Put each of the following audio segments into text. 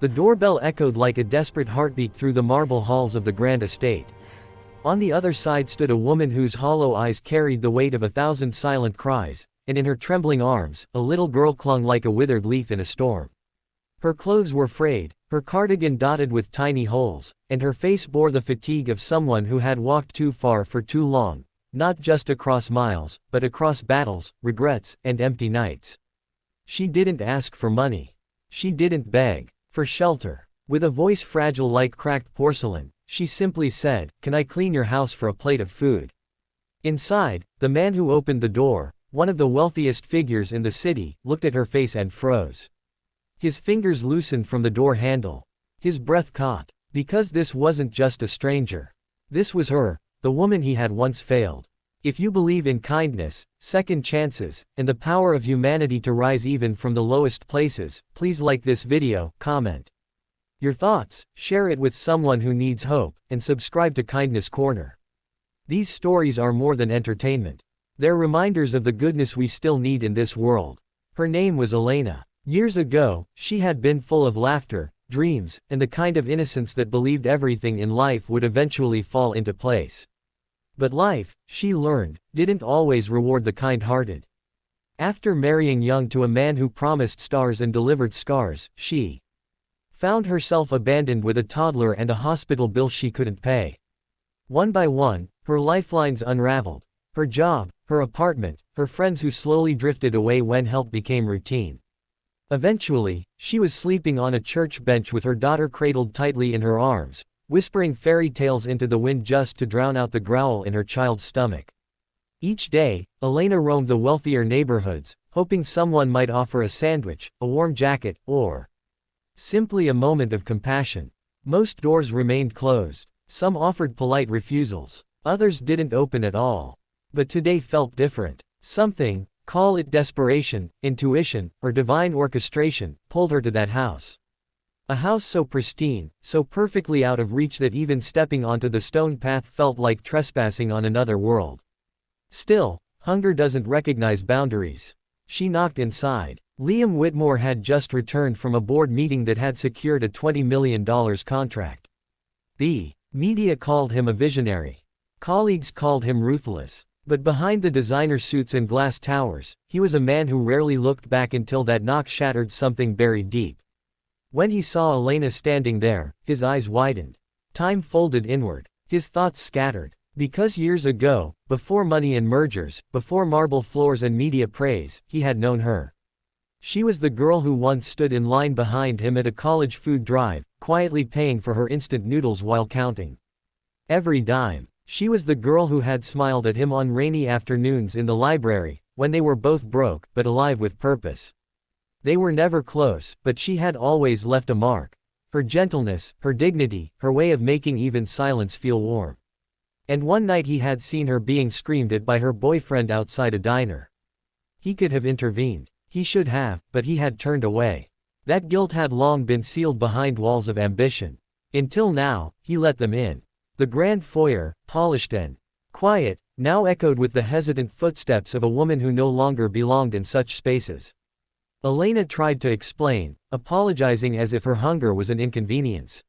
The doorbell echoed like a desperate heartbeat through the marble halls of the grand estate. On the other side stood a woman whose hollow eyes carried the weight of 1,000 silent cries, and in her trembling arms, a little girl clung like a withered leaf in a storm. Her clothes were frayed, her cardigan dotted with tiny holes, and her face bore the fatigue of someone who had walked too far for too long, not just across miles, but across battles, regrets, and empty nights. She didn't ask for money. She didn't beg for shelter. With a voice fragile like cracked porcelain, she simply said, "Can I clean your house for a plate of food?" Inside, the man who opened the door, one of the wealthiest figures in the city, looked at her face and froze. His fingers loosened from the door handle. His breath caught. Because this wasn't just a stranger. This was her, the woman he had once failed. If you believe in kindness, second chances, and the power of humanity to rise even from the lowest places, please like this video, comment your thoughts, share it with someone who needs hope, and subscribe to Kindness Corner. These stories are more than entertainment. They're reminders of the goodness we still need in this world. Her name was Elena. Years ago, she had been full of laughter, dreams, and the kind of innocence that believed everything in life would eventually fall into place. But life, she learned, didn't always reward the kind-hearted. After marrying young to a man who promised stars and delivered scars, she found herself abandoned with a toddler and a hospital bill she couldn't pay. One by one, her lifelines unraveled. Her job, her apartment, her friends who slowly drifted away when help became routine. Eventually, she was sleeping on a church bench with her daughter cradled tightly in her arms, whispering fairy tales into the wind just to drown out the growl in her child's stomach. Each day, Elena roamed the wealthier neighborhoods, hoping someone might offer a sandwich, a warm jacket, or simply a moment of compassion. Most doors remained closed. Some offered polite refusals. Others didn't open at all. But today felt different. Something, call it desperation, intuition, or divine orchestration, pulled her to that house. A house so pristine, so perfectly out of reach that even stepping onto the stone path felt like trespassing on another world. Still, hunger doesn't recognize boundaries. She knocked inside. Liam Whitmore had just returned from a board meeting that had secured a $20 million contract. The media called him a visionary. Colleagues called him ruthless. But behind the designer suits and glass towers, he was a man who rarely looked back until that knock shattered something buried deep. When he saw Elena standing there, his eyes widened. Time folded inward. His thoughts scattered. Because years ago, before money and mergers, before marble floors and media praise, he had known her. She was the girl who once stood in line behind him at a college food drive, quietly paying for her instant noodles while counting every dime. She was the girl who had smiled at him on rainy afternoons in the library, when they were both broke, but alive with purpose. They were never close, but she had always left a mark. Her gentleness, her dignity, her way of making even silence feel warm. And one night he had seen her being screamed at by her boyfriend outside a diner. He could have intervened. He should have, but he had turned away. That guilt had long been sealed behind walls of ambition. Until now, he let them in. The grand foyer, polished and quiet, now echoed with the hesitant footsteps of a woman who no longer belonged in such spaces. Elena tried to explain, apologizing as if her hunger was an inconvenience.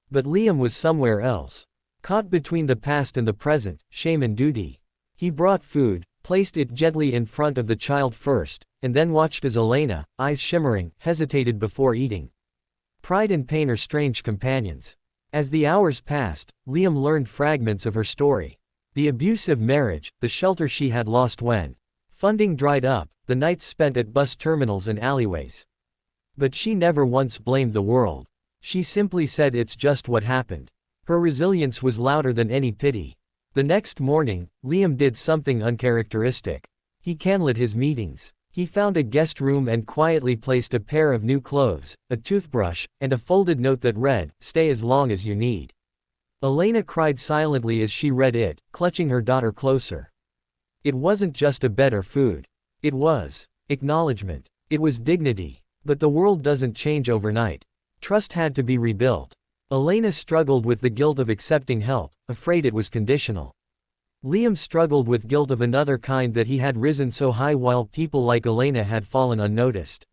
But Liam was somewhere else. Caught between the past and the present, shame and duty. He brought food, placed it gently in front of the child first, and then watched as Elena, eyes shimmering, hesitated before eating. Pride and pain are strange companions. As the hours passed, Liam learned fragments of her story. The abusive marriage, the shelter she had lost when funding dried up, the nights spent at bus terminals and alleyways. But she never once blamed the world. She simply said it's just what happened. Her resilience was louder than any pity. The next morning, Liam did something uncharacteristic. He canceled his meetings. He found a guest room and quietly placed a pair of new clothes, a toothbrush, and a folded note that read, "Stay as long as you need." Elena cried silently as she read it, clutching her daughter closer. It wasn't just a better food. It was acknowledgement. It was dignity. But the world doesn't change overnight. Trust had to be rebuilt. Elena struggled with the guilt of accepting help, afraid it was conditional. Liam struggled with guilt of another kind, that he had risen so high while people like Elena had fallen unnoticed.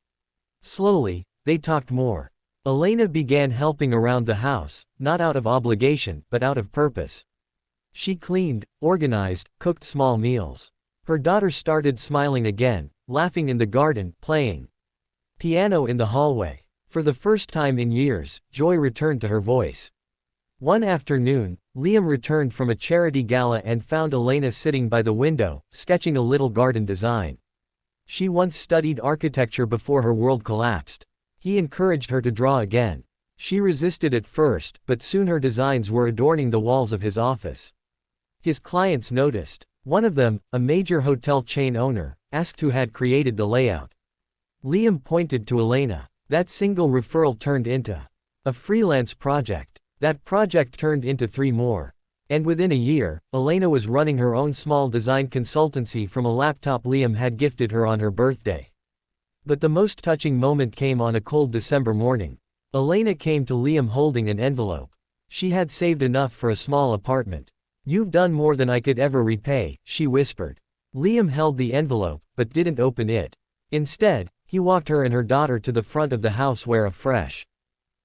Slowly, they talked more. Elena began helping around the house, not out of obligation, but out of purpose. She cleaned, organized, cooked small meals. Her daughter started smiling again, laughing in the garden, playing piano in the hallway. For the first time in years, joy returned to her voice. One afternoon, Liam returned from a charity gala and found Elena sitting by the window, sketching a little garden design. She once studied architecture before her world collapsed. He encouraged her to draw again. She resisted at first, but soon her designs were adorning the walls of his office. His clients noticed. One of them, a major hotel chain owner, asked who had created the layout. Liam pointed to Elena. That single referral turned into a freelance project. That project turned into 3 more. And within a year, Elena was running her own small design consultancy from a laptop Liam had gifted her on her birthday. But the most touching moment came on a cold December morning. Elena came to Liam holding an envelope. She had saved enough for a small apartment. "You've done more than I could ever repay," she whispered. Liam held the envelope, but didn't open it. Instead, he walked her and her daughter to the front of the house where a fresh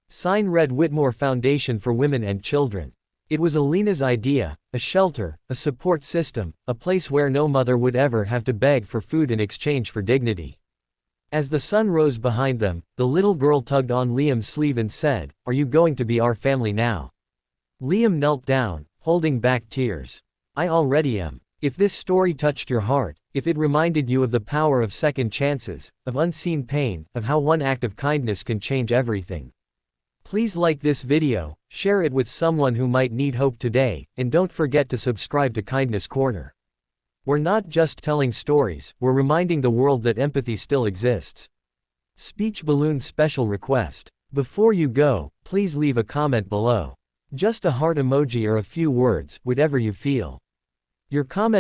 sign read Whitmore Foundation for Women and Children. It was Elena's idea, a shelter, a support system, a place where no mother would ever have to beg for food in exchange for dignity. As the sun rose behind them, the little girl tugged on Liam's sleeve and said, "Are you going to be our family now?" Liam knelt down, holding back tears. "I already am." If this story touched your heart, if it reminded you of the power of second chances, of unseen pain, of how one act of kindness can change everything, please like this video, share it with someone who might need hope today, and don't forget to subscribe to Kindness Corner. We're not just telling stories, we're reminding the world that empathy still exists. Speech balloon special request. Before you go, please leave a comment below. Just a heart emoji or a few words, whatever you feel. Your comment